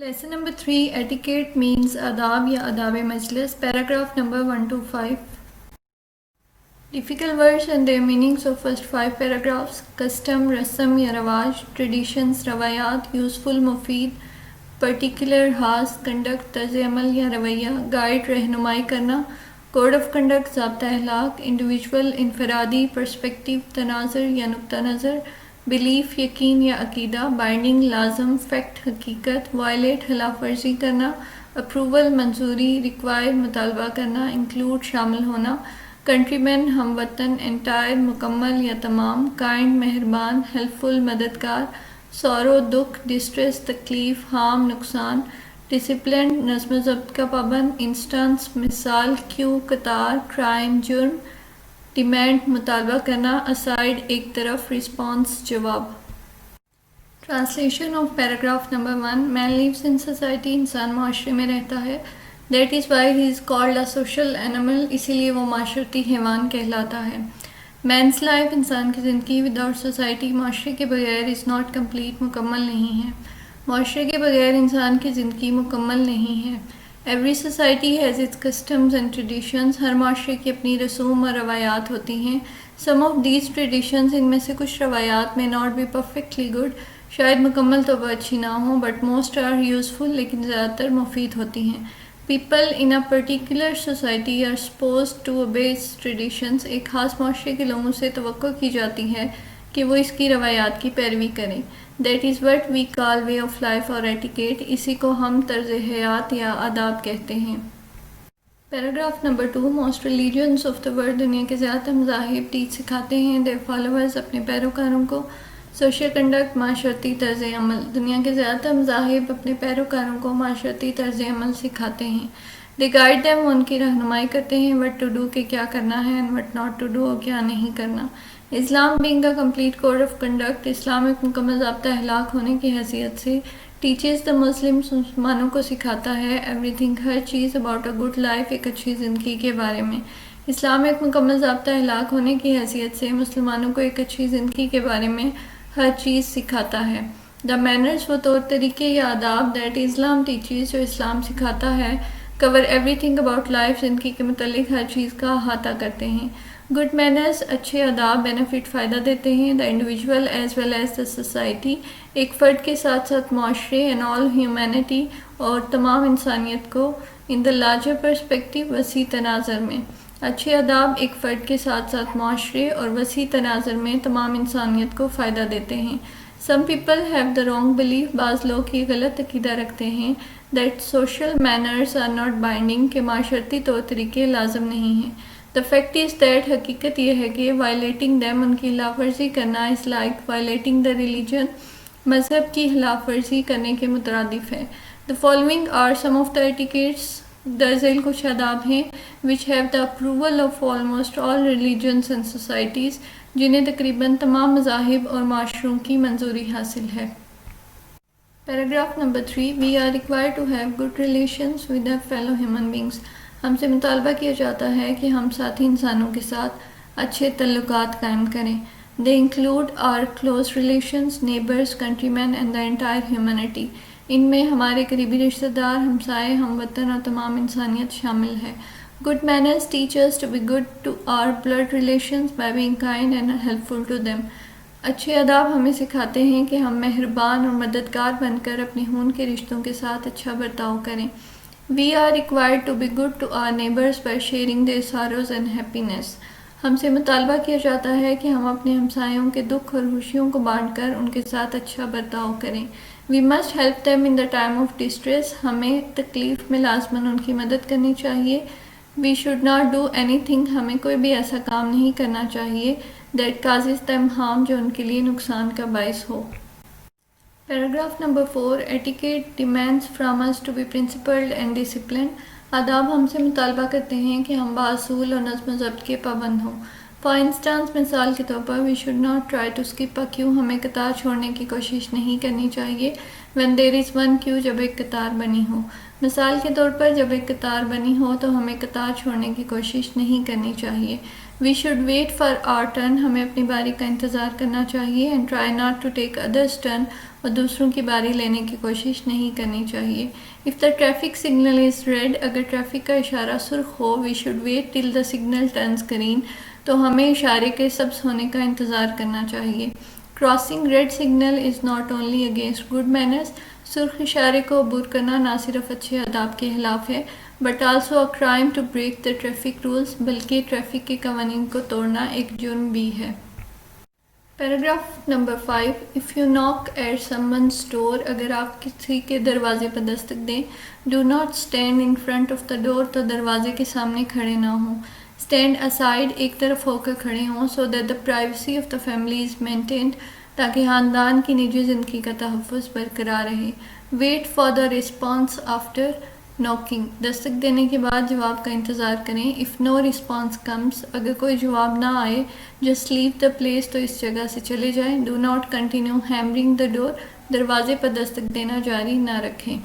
Lesson number 3, Etiquette means adab या adab majlis, paragraph number 1 to 5. Difficult words and their meanings of first 5 paragraphs. Custom, rasam या रवाज, traditions, रवायात, useful, मुफीद, particular, खास, conduct, तर्ज़ अमल या रवैया, guide, रहनुमाई करना, code of conduct, ज़ाब्ता Akhlaq, individual, इनफरादी, perspective, तनाज़ुर या नुक्ता नज़र, बिलीफ यकीन या अकीदा, बाइंडिंग लाजम, फैक्ट हकीकत, वायलेट खिलाफ वर्जी करना, अप्रूवल मंजूरी, रिक्वायर मुतालबा करना, इंक्लूड शामिल होना, कंट्रीमैन हमवतन, एंटायर मुकम्मल या तमाम, काइंड मेहरबान, हेल्पफुल मददगार, सौरो दुख, डिस्ट्रेस तकलीफ, हार्म नुकसान, डिसिप्लिन नज़्म ज़ब्त का पाबंद, इंस्टेंस मिसाल, क्यू कतार, क्राइम जुर्म, डिमांड मुतालबा करना, असाइड एक तरफ, रिस्पॉन्स जवाब. Translation of paragraph number 1. Man lives in society, इंसान माशरे में रहता है. That is why he is called a social animal, इसीलिए वो माशरती हैवान कहलाता है. मैंस लाइफ, इंसान की ज़िंदगी, विदाउट सोसाइटी, माशरे के बगैर, इज़ नॉट कम्प्लीट, मुकम्मल नहीं है. माशरे के बगैर इंसान की ज़िंदगी मुकम्मल नहीं है. Every society has its customs and traditions. हर माशरे की अपनी रसूम और रवायात होती हैं. Some of these traditions, इनमें से कुछ रवायात, may not be perfectly good, शायद मुकम्मल तो वह अच्छी ना हो, but most are useful, लेकिन ज़्यादातर मुफीद होती हैं. People in a particular society are supposed to obey its traditions. एक ख़ास माशरे के लोगों से तवक्को की जाती है कि वो इसकी रवायात की पैरवी करें. That is what we call way of life or etiquette. इसी को हम तर्ज हयात या आदाब कहते हैं. Paragraph number 2. Most religions of the world, दुनिया के ज़्यादातर मज़ाहिब टीच सिखाते हैं their followers, अपने पैरोकारों को, social conduct, माशरती तर्ज अमल. दुनिया के ज़्यादातर मज़ाहिब अपने पैरोकारों को माशरती तर्ज अमल सिखाते हैं. They guide them, उनकी रहनुमाई करते हैं what to do, कि क्या करना है, and what not to do, और क्या नहीं करना. इस्लाम being a complete code of conduct, इस्लाम एक मुकम्मल ज़ाब्ता अखलाक होने की हैसियत से, teaches the Muslims, मुसलमानों को सिखाता है everything, her cheese, about a good life, एक अच्छी ज़िंदगी के बारे में. इस्लाम एक मुकम्मल ज़ाब्ता अखलाक होने की हैसियत से मुसलमानों को एक अच्छी ज़िंदगी के बारे में हर चीज़ सिखाता है. The manners, वो तौर तरीके या आदाब, that Islam teaches, जो इस्लाम सिखाता है, cover everything about life, ज़िंदगी के मुतालिक हर चीज़ का अहाता करते हैं. गुड मैनर्स, अच्छे आदाब, बेनिफिट, फ़ायदा देते हैं the individual as well as the society, एक फ़र्द के साथ साथ माशरे, एंड ऑल ह्यूमैनिटी, और तमाम इंसानियत को, इन द लार्जर पर्सपेक्टिव, वसी तनाज़र में. अच्छे आदाब एक फ़र्द के साथ साथ माशरे और वसी तनाज़र में तमाम इंसानियत को फ़ायदा देते हैं. Some people have the wrong belief, बाज़ लोग ये गलत अक़ीदा रखते हैं that social manners are not binding, के माशरती तौर तरीके लाजम नहीं हैं. The fact is that, हकीकत यह है कि violating them, उनकी खिलाफ वर्जी करना, is like violating the religion, मज़हब की खिलाफ वर्जी करने के मुतरादिफ है. The following are some of the etiquettes, दरअसल कुछ आदाब हैं, which have the approval of almost all religions and societies, जिन्हें तकरीबन तमाम मज़ाहिब और माशरों की मंजूरी हासिल है. Paragraph number 3. We are required to have good relations with our fellow human beings. हमसे मुतालबा किया जाता है कि हम साथी इंसानों के साथ अच्छे तल्लुकात कायम करें. They include our close relations, neighbors, countrymen and the entire humanity. इनमें हमारे करीबी रिश्तेदार, हमसाए, हमवतन और तमाम इंसानियत शामिल है. Good manners teach us to be good to our blood relations by being kind and helpful to them. अच्छे आदाब हमें सिखाते हैं कि हम मेहरबान और मददगार बनकर अपने खून के रिश्तों के साथ अच्छा बर्ताव करें. We are required to be good to our neighbors by sharing their sorrows and happiness. हमसे मुतालबा किया जाता है कि हम अपने हमसायों के दुख और खुशियों को बांटकर उनके साथ अच्छा बर्ताव करें. We must help them in the time of distress. हमें तकलीफ़ में लाज़मन उनकी मदद करनी चाहिए. We should not do anything. हमें कोई भी ऐसा काम नहीं करना चाहिए that causes them harm, जो उनके लिए नुकसान का बाइस हो. Paragraph number 4. Etiquette demands from us to be principled and disciplined. आदाब हमसे मुतालबा करते हैं कि हम बासूल और नज़्म ज़ब्त के पाबंद हों. For instance, मिसाल के तौर पर, we should not try to skip a queue, हमें कतार छोड़ने की कोशिश नहीं करनी चाहिए. When there is one queue, जब एक कतार बनी हो. मिसाल के तौर पर, जब एक कतार बनी हो तो हमें कतार छोड़ने की कोशिश नहीं करनी चाहिए. We should wait for our turn, हमें अपनी बारी का इंतज़ार करना चाहिए. And try not to take others' turn, اور دوسروں کی باری لینے کی کوشش نہیں کرنی چاہیے. If the traffic signal is red, اگر ٹریفک کا اشارہ سرخ ہو, we should wait till the signal turns green, تو ہمیں اشارے کے سبز ہونے کا انتظار کرنا چاہیے. Crossing red signal is not only against good manners, سرخ اشارے کو عبور کرنا نہ صرف اچھے آداب کے خلاف ہے, but also a crime to break the traffic rules, بلکہ ٹریفک کے قوانین کو توڑنا ایک جرم بھی ہے. Paragraph number 5. If you knock at someone's door, اگر آپ کسی کے دروازے پر دستک دیں, do not stand in front of the door, تو دروازے کے سامنے کھڑے نہ ہوں. Stand aside, ایک طرف ہو کر کھڑے ہوں, so that the privacy of the family is maintained, تاکہ خاندان کی نجی زندگی کا تحفظ برقرار رہے. Wait for the response after knocking, دستک دینے کے بعد جواب کا انتظار کریں. If no response comes, اگر کوئی جواب نہ آئے, just leave the place, تو اس جگہ سے چلے جائیں. Do not continue hammering the door, دروازے پر دستک دینا جاری نہ رکھیں.